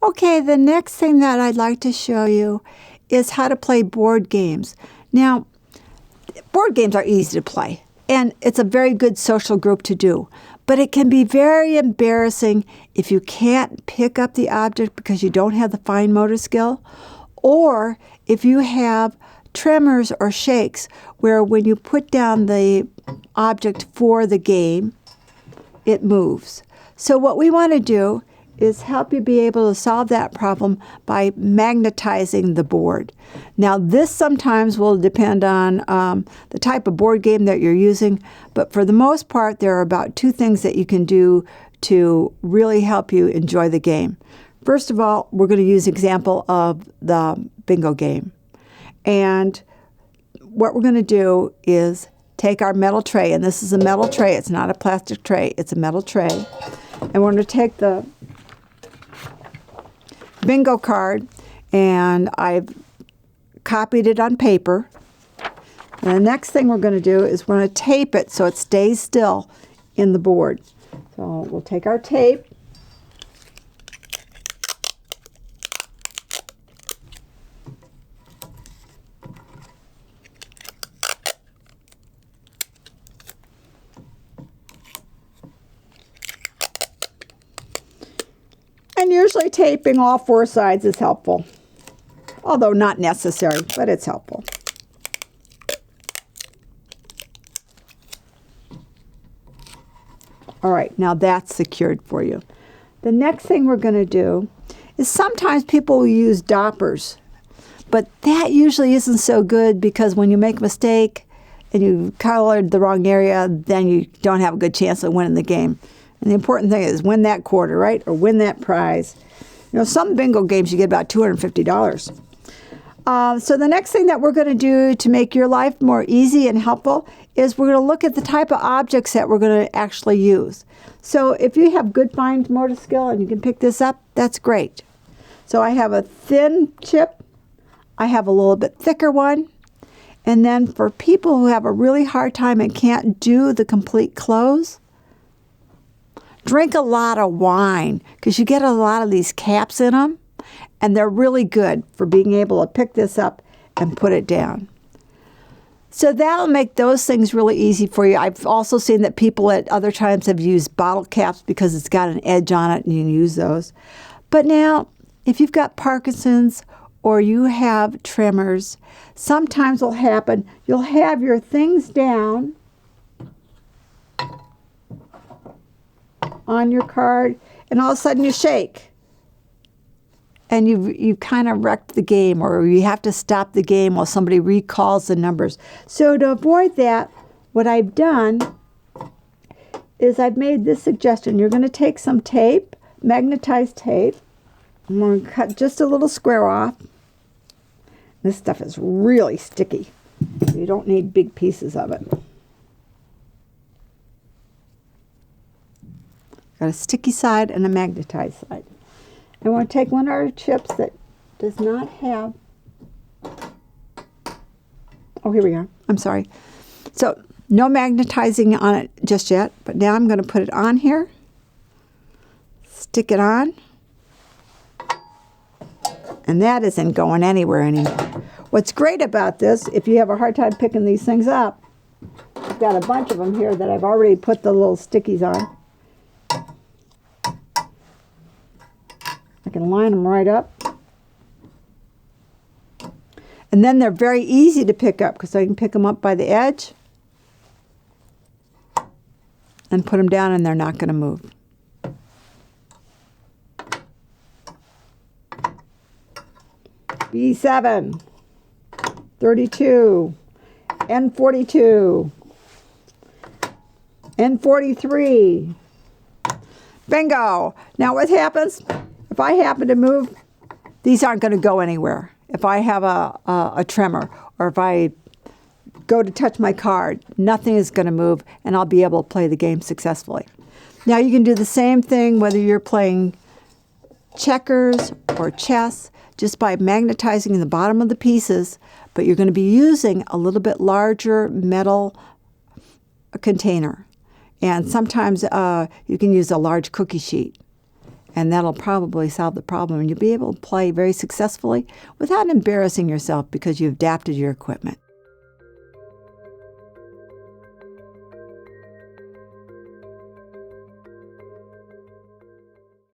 Okay, the next thing that I'd like to show you is how to play board games. Now, board games are easy to play, and it's a very good social group to do. But it can be very embarrassing if you can't pick up the object because you don't have the fine motor skill, or if you have tremors or shakes where when you put down the object for the game, it moves. So what we want to do is help you be able to solve that problem by magnetizing the board. Now, this sometimes will depend on the type of board game that you're using, but for the most part, there are about 2 things that you can do to really help you enjoy the game. First of all, we're going to use an example of the bingo game. And what we're going to do is take our metal tray, and this is a metal tray. It's not a plastic tray. It's a metal tray. And we're going to take the bingo card, and I've copied it on paper. And the next thing we're going to do is we're going to tape it so it stays still in the board. So we'll take our tape. And usually taping all 4 sides is helpful, although not necessary, but it's helpful. All right, now that's secured for you. The next thing we're going to do is sometimes people will use doppers, but that usually isn't so good because when you make a mistake and you colored the wrong area, then you don't have a good chance of winning the game. And the important thing is win that quarter, right? Or win that prize. You know, some bingo games you get about $250. So the next thing that we're going to do to make your life more easy and helpful is we're going to look at the type of objects that we're going to actually use. So if you have good fine motor skill and you can pick this up, that's great. So I have a thin chip. I have a little bit thicker one. And then for people who have a really hard time and can't do the complete close, drink a lot of wine because you get a lot of these caps in them, and they're really good for being able to pick this up and put it down. So that'll make those things really easy for you. I've also seen that people at other times have used bottle caps because it's got an edge on it and you can use those. But now, if you've got Parkinson's or you have tremors, sometimes will happen, you'll have your things down on your card, and all of a sudden you shake. And you've kind of wrecked the game, or you have to stop the game while somebody recalls the numbers. So to avoid that, what I've done is I've made this suggestion. You're going to take some tape, magnetized tape. I'm going to cut just a little square off. This stuff is really sticky. You don't need big pieces of it. Got a sticky side and a magnetized side. I want to take one of our chips that does not have, oh, here we are. I'm sorry. So no magnetizing on it just yet, but now I'm going to put it on here, stick it on, and that isn't going anywhere anymore. What's great about this, if you have a hard time picking these things up, I've got a bunch of them here that I've already put the little stickies on. I can line them right up. And then they're very easy to pick up because I can pick them up by the edge and put them down, and they're not going to move. B7, 32, N42, N43. Bingo! Now what happens? If I happen to move, these aren't going to go anywhere. If I have a tremor, or if I go to touch my card, nothing is going to move, and I'll be able to play the game successfully. Now you can do the same thing whether you're playing checkers or chess, just by magnetizing the bottom of the pieces, but you're going to be using a little bit larger metal container. And sometimes you can use a large cookie sheet. And that'll probably solve the problem, and you'll be able to play very successfully without embarrassing yourself because you've adapted your equipment.